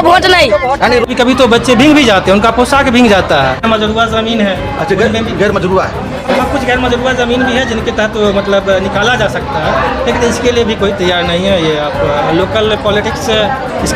Vote नहीं। कभी कभी तो बच्चे भीग भी जाते हैं, उनका पोशाक भीग जाता है। मजरूआ जमीन है। अच्छा, गैर मजरूआ है। कुछ गैर मजरूआ जमीन भी है जिनके तहत तो मतलब निकाला जा सकता है, लेकिन इसके लिए भी कोई तैयार नहीं है। ये आप लोकल पॉलिटिक्स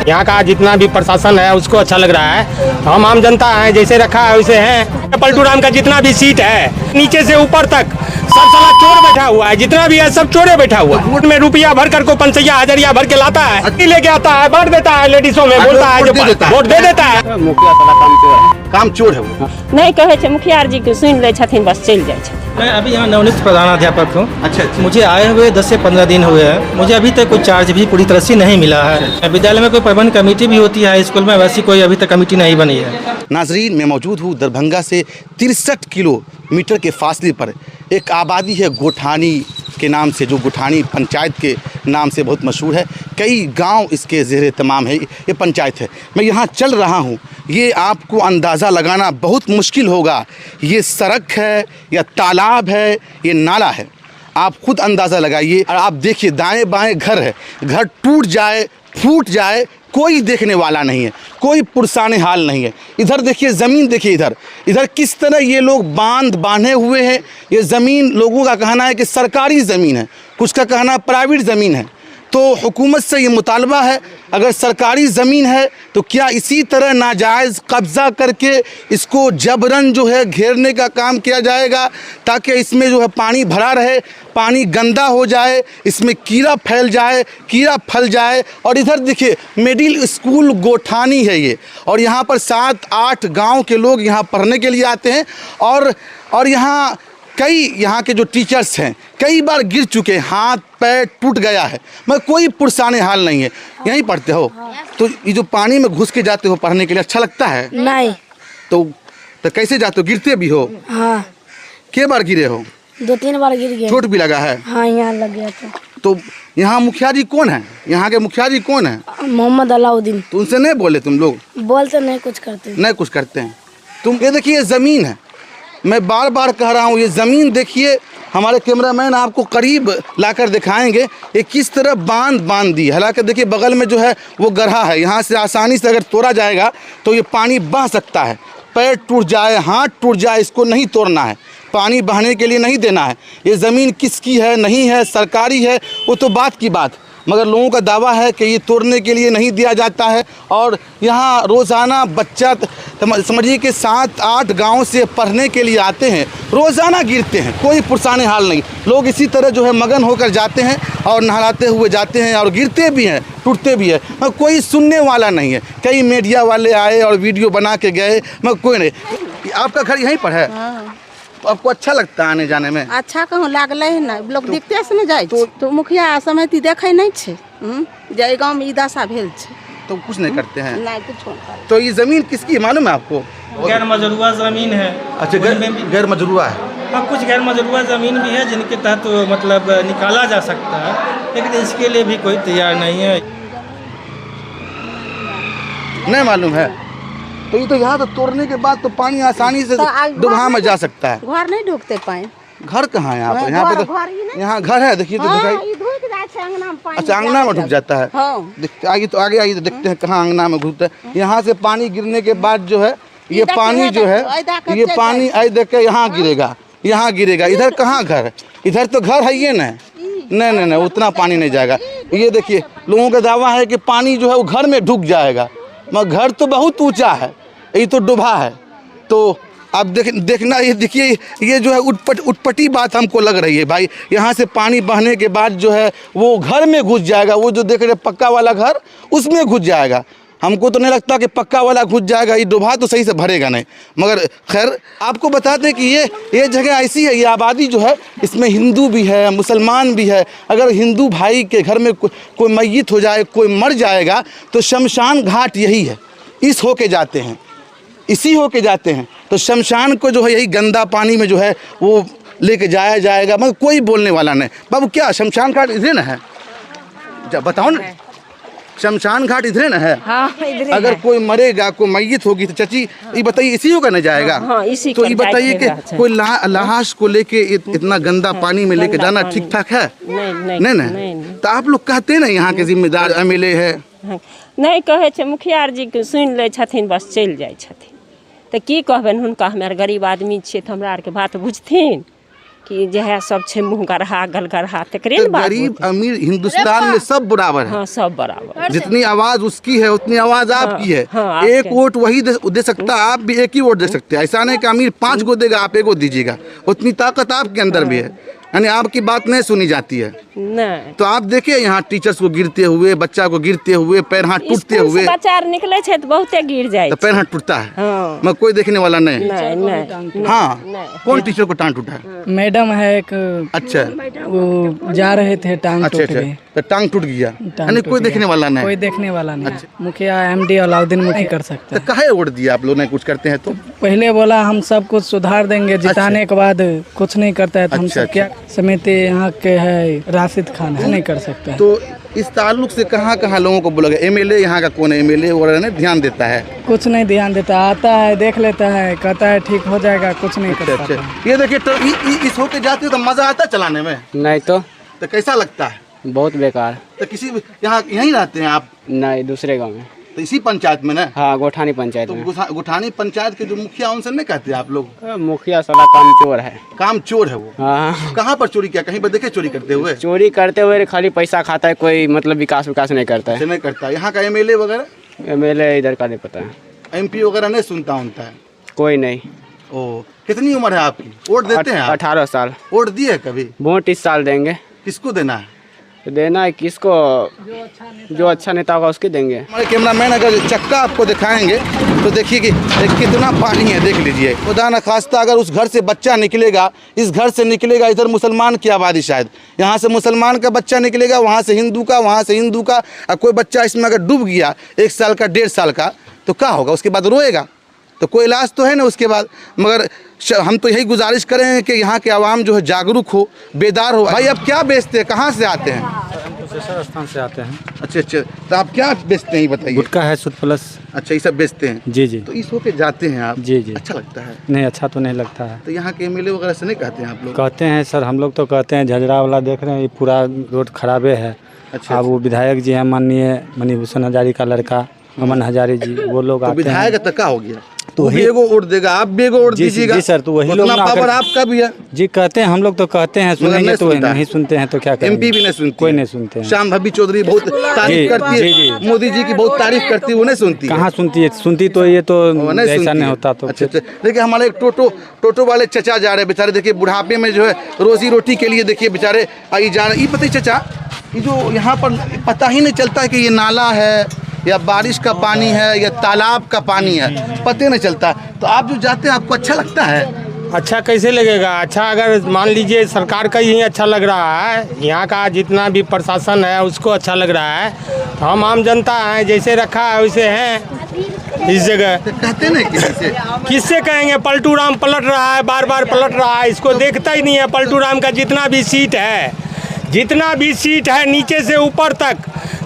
यहाँ का जितना भी प्रशासन है उसको अच्छा लग रहा है। हम आम जनता है, जैसे रखा है वैसे है। पलटू राम का जितना भी सीट है नीचे से ऊपर तक सब साला चोर बैठा हुआ है, जितना भी है सब चोरे बैठा हुआ है। वोट में रुपया भर कर को 500 हज़ारिया भर के लाता है, लेके आता है, बांट देता है लेडीजों में, बोलता है वोट दे देता है। मुखिया साला काम चोर है वो। नहीं कहे छे मुखिया जी के सुन ले छथिन, बस चल जाए छथिन। मैं अभी यहाँ नवनियुक्त प्रधानाध्यापक हूँ। अच्छा। मुझे आए हुए 10 से 15 दिन हुए हैं। मुझे अभी तक कोई चार्ज भी पूरी तरह से नहीं मिला है। विद्यालय में कोई प्रबंध कमेटी भी होती है, स्कूल में वैसी कोई अभी तक कमेटी नहीं बनी है। नाजरीन, मैं मौजूद हूँ दरभंगा से 63 किलोमीटर के फासले पर एक आबादी है गोठानी के नाम से, जो गोठानी पंचायत के नाम से बहुत मशहूर है। कई गांव इसके ज़ेरे तमाम है, ये पंचायत है। मैं यहाँ चल रहा हूँ, ये आपको अंदाज़ा लगाना बहुत मुश्किल होगा ये सड़क है या तालाब है, ये नाला है। आप खुद अंदाज़ा लगाइए और आप देखिए दाएं बाएं घर है। घर टूट जाए, फूट जाए, कोई देखने वाला नहीं है, कोई पुरसाने हाल नहीं है। इधर देखिए ज़मीन, देखिए इधर किस तरह ये लोग बांधे हुए हैं। ये ज़मीन लोगों का कहना है कि सरकारी ज़मीन है, कुछ का कहना प्राइवेट ज़मीन है। तो हुकूमत से ये मुतालबा है, अगर सरकारी ज़मीन है तो क्या इसी तरह नाजायज़ कब्ज़ा करके इसको जबरन जो है घेरने का काम किया जाएगा, ताकि इसमें जो है पानी भरा रहे, पानी गंदा हो जाए, इसमें कीड़ा फैल जाए, कीड़ा फल जाए। और इधर देखिए मिडिल स्कूल गोठानी है ये, और यहाँ पर 7-8 गांव के लोग यहाँ पढ़ने के लिए आते हैं। और यहाँ कई यहाँ के जो टीचर्स हैं कई बार गिर चुके हैं, हाथ पैर टूट गया है, मगर कोई पुरसाने हाल नहीं है। यहीं पढ़ते हो तो ये जो पानी में घुस के जाते हो पढ़ने के लिए अच्छा लगता है? नहीं। तो कैसे जाते हो? गिरते भी हो? हाँ। के बार गिरे हो? 2-3 बार गिर गए। चोट भी लगा है? हाँ, यहाँ लग गया था। तो यहाँ मुखिया जी कौन है? यहाँ के मुखिया जी कौन है? मोहम्मद अलाउद्दीन। तो उनसे नहीं बोले तुम लोग? बोलते नहीं, कुछ करते नहीं कुछ करते हैं। तुम ये देखिए, ये ज़मीन है, मैं बार बार कह रहा हूँ, ये ज़मीन देखिए। हमारे कैमरामैन आपको करीब लाकर दिखाएंगे ये किस तरह बांध दी। हालांकि देखिए बगल में जो है वो गड्ढा है, यहाँ से आसानी से अगर तोड़ा जाएगा तो ये पानी बह सकता है। पैर टूट जाए, हाथ टूट जाए, इसको नहीं तोड़ना है, पानी बहने के लिए नहीं देना है। ये ज़मीन किसकी है नहीं है, सरकारी है, वो तो बात की बात, मगर लोगों का दावा है कि ये तोड़ने के लिए नहीं दिया जाता है। और यहाँ रोज़ाना बच्चा समझिए कि 7-8 गांव से पढ़ने के लिए आते हैं, रोज़ाना गिरते हैं, कोई पुरसाने हाल नहीं। लोग इसी तरह जो है मगन होकर जाते हैं और नहलाते हुए जाते हैं और गिरते भी हैं, टूटते भी है, मगर कोई सुनने वाला नहीं है। कई मीडिया वाले आए और वीडियो बना के गए, मगर कोई नहीं। आपका घर यहीं पर है? हाँ। तो आपको अच्छा लगता है आने जाने में? अच्छा कहूँ लागल है ना, लोग देखते से नहीं जाए तो मुखिया समिति देखे नहीं छे। जय गाँव में ई दशा भेल छे तो कुछ नहीं करते हैं। नहीं कुछ नहीं करते। तो ये ज़मीन किसकी मालूम है आपको? गैर मजरूआ जमीन है। अच्छा, गैर मजरूआ है। हाँ, कुछ गैर मजरूआ ज़मीन भी है जिनके तहत तो मतलब निकाला जा सकता है, लेकिन इसके लिए भी कोई तैयार नहीं है। नहीं मालूम है? तो ये तो यहाँ तो तोड़ने के बाद तो पानी आसानी से डुबा में जा सकता है। घर नहीं ढूकते पाए। घर कहाँ है यहाँ पर? यहाँ पे तो यहाँ घर है, देखिए तो दिखाई। अच्छा, अंगना में ढुक जाता है। आगे आइए तो देखते हैं कहाँ अंगना में घुसता है। यहाँ से पानी गिरने के बाद जो है ये पानी जो है, ये पानी आई देख के यहाँ गिरेगा, यहाँ गिरेगा। इधर कहाँ घर है? इधर तो घर है ये ना। नहीं, उतना पानी नहीं जाएगा। ये देखिए लोगों का दावा है कि पानी जो है वो घर में ढुक जाएगा, मगर घर तो बहुत ऊंचा है, ये तो डूबा है। तो आप देखना, ये देखिए ये जो है उटपटी बात हमको लग रही है भाई। यहाँ से पानी बहने के बाद जो है वो घर में घुस जाएगा, वो जो देख रहे पक्का वाला घर उसमें घुस जाएगा। हमको तो नहीं लगता कि पक्का वाला घुस जाएगा, ये डुबा तो सही से भरेगा नहीं। मगर खैर आपको बताते कि ये जगह ऐसी है, ये आबादी जो है इसमें हिंदू भी है, मुसलमान भी है। अगर हिंदू भाई के घर में कोई मैयत हो जाए, कोई मर जाएगा तो शमशान घाट यही है, इस होके जाते हैं, इसी होके जाते हैं। तो शमशान को जो है यही गंदा पानी में जो है वो लेके जाया जाएगा, मगर कोई बोलने वाला नहीं। बाबू क्या शमशान घाट इधर ना है? बताओ ना, शमशान घाट इधर ना है? हाँ, इधर। अगर कोई मरेगा, कोई मैयत होगी तो चाची ये बताइए इसी होगा ना जाएगा? हाँ, इसी तो ये बताइए कि कोई लाश को लेके इतना गंदा पानी में लेके जाना ठीक ठाक है? नहीं। तो आप लोग कहते हैं ना यहाँ के जिम्मेदार MLA है, नहीं कहे छे मुखिया जी के सुन ले छथिन बस चल जाए छथिन तो की कहबन हुनका हमार गरीब आदमी छे तो हमरा आर के बात बुझथिन कि जे है सब छे मुँह गरहा गल गरहा तकरे तो गरीब अमीर हिंदुस्तान में सब बराबर है। हाँ सब बराबर जितनी आवाज उसकी है उतनी आवाज आपकी है। हाँ, एक वोट वही दे सकता है, आप भी एक ही वोट दे सकते हैं। ऐसा नहीं कि अमीर 5 को देगा आप 1 को दीजिएगा, उतनी ताकत आपके अंदर भी है। यानी आपकी बात नहीं सुनी जाती है। नहीं तो आप देखिए यहाँ टीचर्स को गिरते हुए, बच्चा को गिरते हुए, पैर हाथ टूटते स्कूल से हुए। बच्चा निकले छे तो बहुते गिर जाए तो पैर हाथ टूटता है हाँ। मगर कोई देखने वाला नहीं। नहीं हाँ, कौन टीचर को टांग टूटा है? मैडम है एक, अच्छा वो जा रहे थे टांग अच्छा टूट अच्छा, गई। तो टांग टूट गया, यानी कोई देखने वाला नहीं। कोई देखने वाला नहीं। मुखिया MD अलाउद्दीन मुखी कर सकता तो काहे वोट दिया आप लोग? नहीं कुछ करते हैं तो पहले बोला हम सब कुछ सुधार देंगे, जिताने के बाद कुछ नहीं करता है तो हम अच्छा, सब क्या। समिति यहाँ के है राशिद खान है, नहीं कर सकते हैं। तो इस ताल्लुक से कहाँ कहाँ लोगों को बोला गया? MLA यहाँ का कौन है? MLA वगैरह ने ध्यान देता है? कुछ नहीं ध्यान देता, आता है देख लेता है, कहता है ठीक हो जाएगा, कुछ नहीं कर अच्छा, पाता। ये देखिए तो इस होके जाते हो तो मजा आता है चलाने में? नहीं तो कैसा लगता है? बहुत बेकार। तो किसी यहाँ यहीं रहते हैं आप? नहीं दूसरे गांव में। तो इसी पंचायत में ना? हाँ गोठानी पंचायत तो में। गुठानी पंचायत के जो मुखिया उनसे नहीं कहते आप लोग? मुखिया साला काम चोर है। काम चोर है वो? हाँ कहाँ पर चोरी किया? कहीं पर देखे चोरी करते हुए? चोरी करते हुए खाली पैसा खाता है, कोई मतलब विकास नहीं करता है। नहीं करता। यहाँ का MLA वगैरह MLA इधर का नहीं पता है। MP वगैरह नहीं सुनता उनता है? कोई नहीं। ओ, कितनी उम्र है आपकी? वोट देते हैं आप? 18 साल। वोट दिए कभी? वोट इस साल देंगे। किसको देना है? देना है किसको? जो अच्छा नेता होगा उसके देंगे। हमारे कैमरामैन अगर चक्का आपको दिखाएंगे तो देखिए कि कितना पानी है, देख लीजिए। खुदा न खास्ता अगर उस घर से बच्चा निकलेगा, इस घर से निकलेगा, इधर मुसलमान की आबादी शायद, यहाँ से मुसलमान का बच्चा निकलेगा, वहाँ से हिंदू का, वहाँ से हिंदू का, और कोई बच्चा इसमें अगर डूब गया 1 साल का 1.5 साल का तो क्या होगा? उसके बाद रोएगा तो कोई इलाज तो है ना उसके बाद। मगर हम तो यही गुजारिश करेंगे कि यहाँ के आवाम जो है जागरूक हो, बेदार हो। भाई अब क्या बेचते हैं, कहाँ से आते हैं? हम कुशेश्वर स्थान से आते हैं। अच्छा अच्छा, तो आप क्या बेचते हैं ये बताइए? गुटखा है, सुध प्लस। अच्छा, ये सब बेचते हैं? जी जी। तो इस होके जाते हैं आप? जी जी। अच्छा लगता है? नहीं अच्छा तो नहीं लगता है। तो यहाँ के MLA वगैरह से नहीं कहते हैं आप लोग? कहते हैं सर, हम लोग तो कहते हैं झजरा वाला देख रहे हैं ये पूरा रोड खराबे है। अच्छा, अब वो विधायक जी हैं माननीय मणिभूषण हजारी का लड़का अमन हजारी जी, वो लोग तो आते हैं। विधायक तक का हो गया तो वो भी एगो वोट देगा, आप भी एगो वोट जी दीजिएगा। जी सर, तो वही लोग उतना ना पावर आकर- आपका भी है जी। कहते हैं हम लोग तो कहते हैं, सुनेंगे नहीं तो सुनता है। नहीं सुनते हैं तो क्या करेंगे? MP भी नहीं सुनती? कोई नहीं सुनते हैं। श्याम भाभी चौधरी बहुत तारीफ जी, करती जी, है, जी। मोदी जी की बहुत तारीफ करती है, वो नहीं सुनती? कहाँ सुनती है? सुनती तो ये तो वो नहीं ऐसा सुनती नहीं है। होता तो अच्छा अच्छा। देखिए हमारे एक टोटो वाले चचा जा रहे हैं बेचारे, देखिए बुढ़ापे में जो है रोजी रोटी के लिए देखिए बेचारे आई जा रहे हैं। ये पता ही चचा, ये जो यहाँ पर पता ही नहीं चलता है कि ये नाला है या बारिश का पानी है या तालाब का पानी है, पता नहीं चलता। तो आप जो जाते हैं आपको अच्छा लगता है? अच्छा कैसे लगेगा? अच्छा अगर मान लीजिए सरकार का ही अच्छा लग रहा है, यहाँ का जितना भी प्रशासन है उसको अच्छा लग रहा है, तो हम आम जनता हैं जैसे रखा है वैसे हैं इस जगह। तो कहते नहीं किससे कहेंगे? पलटू राम पलट रहा है, बार बार पलट रहा है, इसको देखता ही नहीं है। पलटू राम का जितना भी सीट है नीचे से ऊपर तक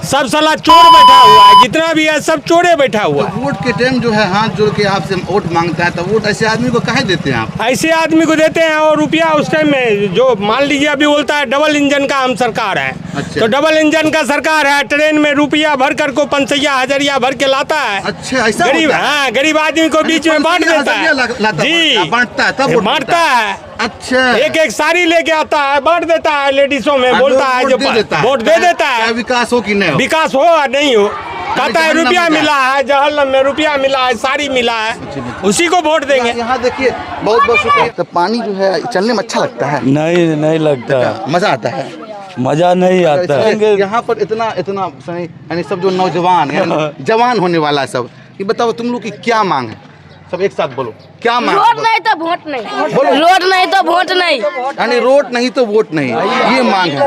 सब साला चोर बैठा हुआ है, जितना भी है सब चोरे बैठा हुआ है। वोट के टाइम जो है हाथ जोड़ के आपसे वोट मांगता है, तो वोट ऐसे आदमी को काहे देते हैं आप? ऐसे आदमी को देते हैं और रुपया उस टाइम में जो मान लीजिए अभी बोलता है डबल इंजन का हम सरकार है। अच्छा। तो डबल इंजन का सरकार है, ट्रेन में रुपया भर कर को 500 हज़ारिया भर के लाता है। अच्छा, ऐसा गरीब, होता है? हाँ गरीब आदमी को बीच में बांट देता है जी, बांटता है तब वोट बांटता है। अच्छा, एक साड़ी लेके आता है, बांट देता है लेडीजों में, बोलता है जो वोट दे देता है। विकास हो कि नहीं हो? विकास हो या नहीं हो, कहता है रुपया मिला है, जहन्नम में रुपया मिला है, साड़ी मिला है, उसी को वोट देंगे। यहाँ देखिए बहुत बहुत शुक्रिया। तो पानी जो है चलने में अच्छा लगता है? नहीं लगता, मजा आता है? मजा नहीं आता। यहाँ पर इतना सही, यानी सब जो नौजवान यानी जवान होने वाला सब, ये बताओ तुम लोग की क्या मांग है? सब एक साथ बोलो, क्या मांग? रोड नहीं तो वोट नहीं, बोलो। रोड नहीं तो वोट नहीं, यानी रोड नहीं तो वोट नहीं, ये मांग है।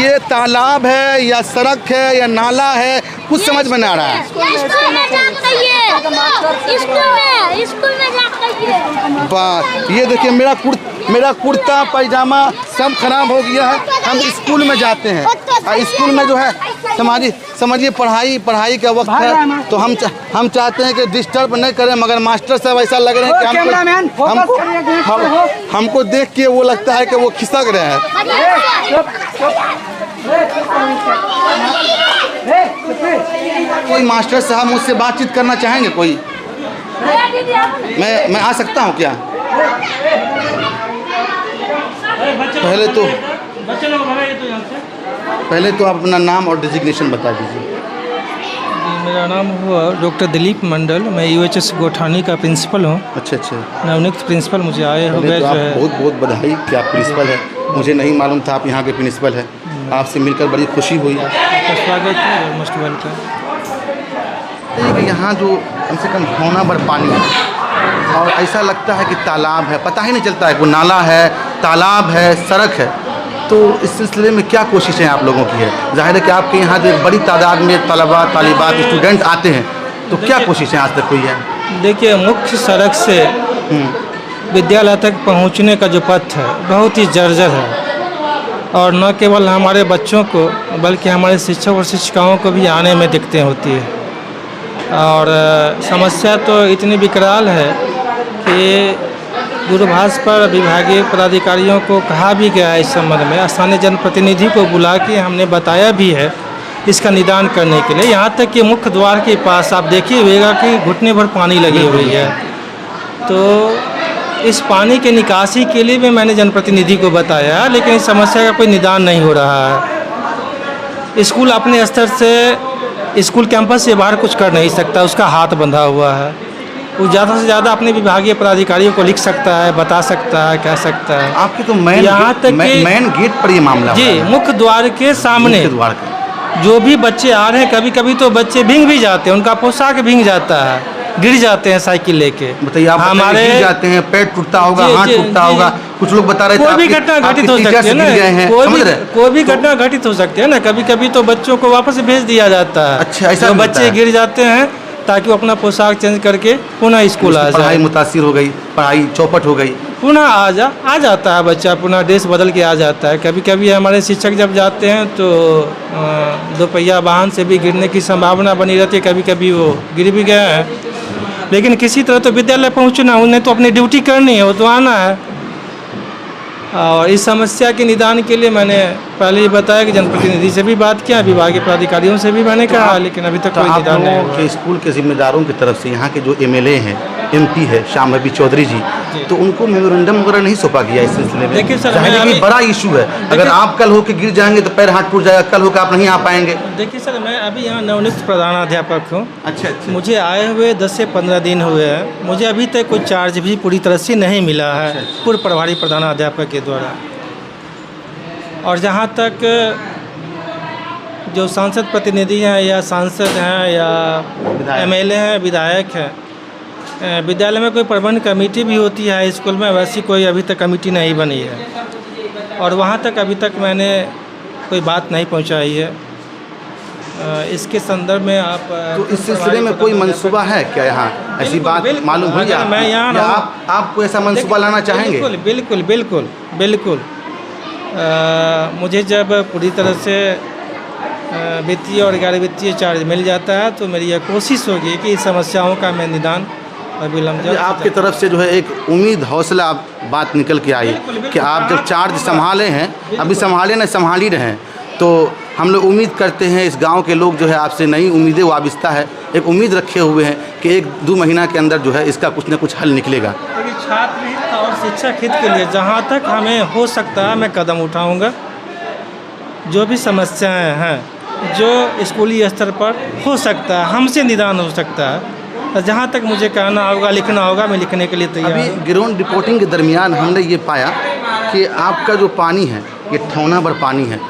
ये तालाब है या सड़क है या नाला है, कुछ समझ में नहीं आ रहा है। ये देखिए मेरा कुर्ता पैजामा सब खराब हो गया है। हम स्कूल में जाते हैं और स्कूल में जो है समझिए पढ़ाई का वक्त है, तो हम चाहते हैं कि डिस्टर्ब नहीं करें, मगर मास्टर साहब ऐसा लग रहे हैं कि हमको देख के वो लगता है कि वो खिसक रहे हैं। कोई मास्टर साहब मुझसे बातचीत करना चाहेंगे कोई? मैं आ सकता हूँ क्या? पहले तो आप अपना नाम और डिजिग्नेशन बता दीजिए। मेरा नाम हुआ डॉक्टर दिलीप मंडल, मैं यूएचएस गोठानी का प्रिंसिपल हूँ। अच्छा अच्छा, नवनियुक्त प्रिंसिपल मुझे आए हो गए तो जो आप है। बहुत बहुत बधाई कि आप प्रिंसिपल है। मुझे नहीं मालूम था आप यहाँ के प्रिंसिपल है। आपसे मिलकर बड़ी खुशी हुई। आपका स्वागत है, मोस्ट वेलकम। कि यहाँ जो कम से कम होना भर पानी है और ऐसा लगता है कि तालाब है, पता ही नहीं चलता है वो नाला है, तालाब है, सड़क है। तो इस सिलसिले में क्या कोशिशें आप लोगों की है? जाहिर है कि आपके यहाँ जो एक बड़ी तादाद में तलबा तालिबात स्टूडेंट आते हैं, तो क्या कोशिशें आज तक हुई है? देखिए, मुख्य सड़क से विद्यालय तक पहुँचने का जो पथ है बहुत ही जर्जर है, और न केवल हमारे बच्चों को बल्कि हमारे शिक्षक और शिक्षिकाओं को भी आने में दिक्कतें होती है। और समस्या तो इतनी विकराल है कि दूरभाष पर विभागीय पदाधिकारियों को कहा भी गया है इस संबंध में। स्थानीय जनप्रतिनिधि को बुला के हमने बताया भी है इसका निदान करने के लिए। यहाँ तक कि मुख्य द्वार के पास आप देखिए होगा कि घुटने भर पानी लगी हुई है। तो इस पानी के निकासी के लिए भी मैंने जनप्रतिनिधि को बताया, लेकिन इस समस्या का कोई निदान नहीं हो रहा है। स्कूल अपने स्तर से स्कूल कैंपस से बाहर कुछ कर नहीं सकता, उसका हाथ बंधा हुआ है। वो ज़्यादा से ज़्यादा अपने विभागीय पदाधिकारियों को लिख सकता है, बता सकता है, कह सकता है। आपके तो यहाँ तक मेन गेट पर ये मामला जी, मुख्य द्वार के सामने जो भी बच्चे आ रहे हैं, कभी कभी तो बच्चे भीग भी जाते हैं, उनका पोशाक भीग जाता है, गिर जाते हैं साइकिल लेके। बताइए, आप हमारे गिर जाते हैं, पैर टूटता होगा, हाथ टूटता होगा, कुछ लोग बता रहे थे कोई भी घटना घटित हो सकती है ना, कोई भी घटना घटित हो सकती है ना। कभी कभी तो बच्चों को वापस भेज दिया जाता है। अच्छा, ऐसा जो बच्चे गिर जाते हैं ताकि वो अपना पोशाक चेंज करके पुनः स्कूल आ जाए। पढ़ाई मुतासिर हो गई, पढ़ाई चौपट हो गई, पुनः आ जाता है बच्चा, पुनः ड्रेस बदल के आ जाता है। कभी कभी हमारे शिक्षक जब जाते हैं तो दोपहिया वाहन से भी गिरने की संभावना बनी रहती है। कभी कभी वो गिर भी गए हैं, लेकिन किसी तरह तो विद्यालय पहुंचना, उन्हें तो अपनी ड्यूटी करनी है, वो तो आना है। और इस समस्या के निदान के लिए मैंने पहले ही बताया कि जनप्रतिनिधि से भी बात किया, विभागीय पदाधिकारियों से भी मैंने कहा, लेकिन अभी तक कोई निदान नहीं हुआ। के स्कूल के जिम्मेदारों की तरफ से यहाँ के जो एमएलए हैं, एमपी है श्याम रवि चौधरी जी, तो उनको मेमोरेंडम वगैरह नहीं सौंपा गया इस सिलसिले में? देखिए सर, अभी बड़ा इशू है। अगर आप कल होकर गिर जाएंगे तो पैर हाथ टूट जाएगा, कल होकर आप नहीं आ पाएंगे। देखिए सर, मैं अभी यहाँ नवनियुक्त प्रधानाध्यापक हूँ। अच्छा अच्छा, मुझे आए हुए 10 से 15 दिन हुए हैं। मुझे अभी तक कोई चार्ज भी पूरी तरह से नहीं मिला है पूर्व प्रभारी प्रधानाध्यापक के द्वारा। और जहाँ तक जो सांसद प्रतिनिधि हैं या सांसद हैं या एमएलए हैं, विधायक हैं, विद्यालय में कोई प्रबंध कमेटी भी होती है स्कूल में, वैसी कोई अभी तक कमेटी नहीं बनी है। और वहाँ तक अभी तक मैंने कोई बात नहीं पहुँचाई है। इसके संदर्भ में आप तो इस सिलसिले में कोई मंसूबा है क्या? यहाँ ऐसी बात मालूम हुई? मैं यहाँ आपको ऐसा मंसूबा लाना चाहेंगे? बिल्कुल बिल्कुल बिल्कुल बिल्कुल। मुझे जब पूरी तरह से वित्तीय और गैर वित्तीय चार्ज मिल जाता है तो मेरी यह कोशिश होगी कि इस समस्याओं का मैं निदान अविलंब। आपकी तरफ से जो है एक उम्मीद, हौसला बात निकल के आई कि आप जब चार्ज संभाले हैं, अभी संभाले न संभाल ही रहे हैं, तो हम लोग उम्मीद करते हैं इस गांव के लोग जो है आपसे नई उम्मीदें वाबिस्ता है, एक उम्मीद रखे हुए हैं कि 1-2 महीना के अंदर जो है इसका कुछ न कुछ हल निकलेगा। छात्र हित और शिक्षक हित के लिए जहाँ तक हमें हो सकता है मैं कदम उठाऊंगा। जो भी समस्याएं हैं जो स्कूली स्तर पर हो सकता है, हमसे निदान हो सकता है, जहाँ तक मुझे कहना होगा, लिखना होगा, मैं लिखने के लिए तैयार हूँ। अभी ग्राउंड रिपोर्टिंग के दरमियान हमने ये पाया कि आपका जो पानी है ये ठौना भर पानी है।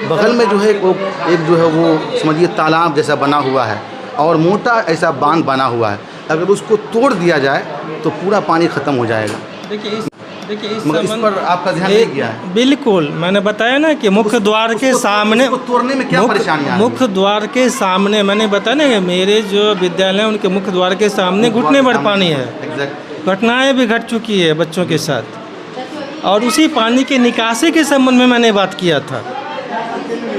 बगल में जो है एक जो है वो समझिए तालाब जैसा बना हुआ है और मोटा ऐसा बांध बना हुआ है। अगर उसको तोड़ दिया जाए तो पूरा पानी ख़त्म हो जाएगा। देखिए इस पर आपका ध्यान नहीं गया है? बिल्कुल, मैंने बताया ना कि मुख्य द्वार के सामने तोड़ने में क्या परेशानी है? मुख्य द्वार के सामने मैंने बताया ना कि मेरे जो विद्यालय हैं उनके मुख्य द्वार के सामने घुटने भर पानी है। घटनाएं भी घट चुकी है बच्चों के साथ, और उसी पानी के निकासी के संबंध में मैंने बात किया था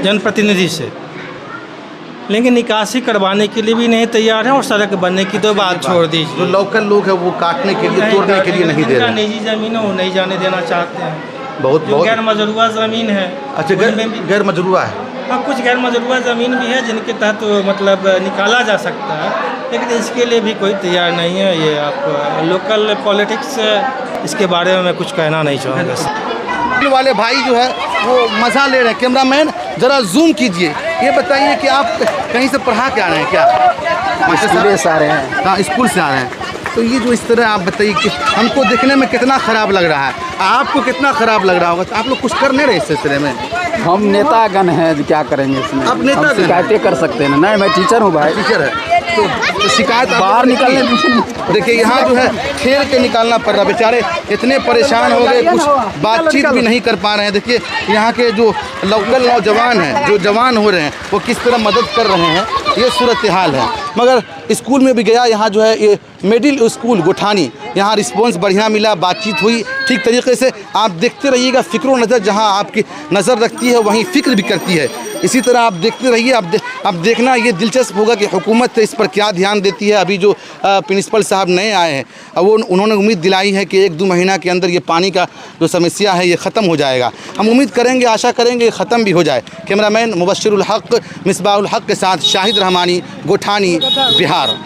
जनप्रतिनिधि से, लेकिन निकासी करवाने के लिए भी नहीं तैयार है और सड़क बनने की तो बात छोड़ दीजिए। जो लोकल लोग हैं वो काटने के लिए, तोड़ने के लिए नहीं दे रहे। निजी ज़मीन है वो नहीं जाने देना चाहते हैं। बहुत गैर मजरूआ ज़मीन है। अच्छा, गैर मजरूआ है। हाँ, कुछ गैर मजरूआ ज़मीन भी है जिनके तहत मतलब निकाला जा सकता है, लेकिन इसके लिए भी कोई तैयार नहीं है। ये आप लोकल पॉलिटिक्स, इसके बारे में मैं कुछ कहना नहीं चाहूँगा। वाले भाई जो है वो मज़ा ले रहे हैं। कैमरामैन ज़रा जूम कीजिए, ये बताइए कि आप कहीं से पढ़ा के आ रहे हैं क्या? स्कूल से आ रहे हैं। हाँ, स्कूल से आ रहे हैं। तो ये जो इस तरह आप बताइए कि हमको देखने में कितना ख़राब लग रहा है, आपको कितना ख़राब लग रहा होगा, तो आप लोग कुछ कर नहीं रहे इस सिलसिले में? हम नेतागण हैं, क्या करेंगे इसमें? आप नेतागण हम शिकायतें कर सकते हैं ना? नहीं, मैं टीचर हूँ भाई। टीचर है तो शिकायत बाहर निकलने देखिए यहाँ जो है खेल के निकालना पड़ रहा है। बेचारे इतने परेशान हो गए, कुछ बातचीत भी नहीं कर पा रहे हैं। देखिए यहाँ के जो लोकल नौजवान हैं, जो जवान हो रहे हैं, वो किस तरह मदद कर रहे हैं, ये सूरत हाल है। मगर स्कूल में भी गया, यहाँ जो है ये मिडिल स्कूल गोठानी, यहाँ रिस्पॉन्स बढ़िया मिला, बातचीत हुई ठीक तरीके से। आप देखते रहिएगा, फ़िक्र नज़र जहाँ आपकी नज़र रखती है वहीं फ़िक्र भी करती है। इसी तरह आप देखते रहिए। अब देखना ये दिलचस्प होगा कि हुकूमत इस पर क्या ध्यान देती है। अभी जो प्रिंसिपल साहब नए आए हैं, वो उन्होंने उम्मीद दिलाई है कि 1-2 महीना के अंदर ये पानी का जो समस्या है ये ख़त्म हो जाएगा। हम उम्मीद करेंगे, आशा करेंगे ख़त्म भी हो जाए। कैमरामैन मुबश्शिरुल हक़, मिसबाहुल हक़ के साथ शाहिद रहमानी, गोठानी, बिहार।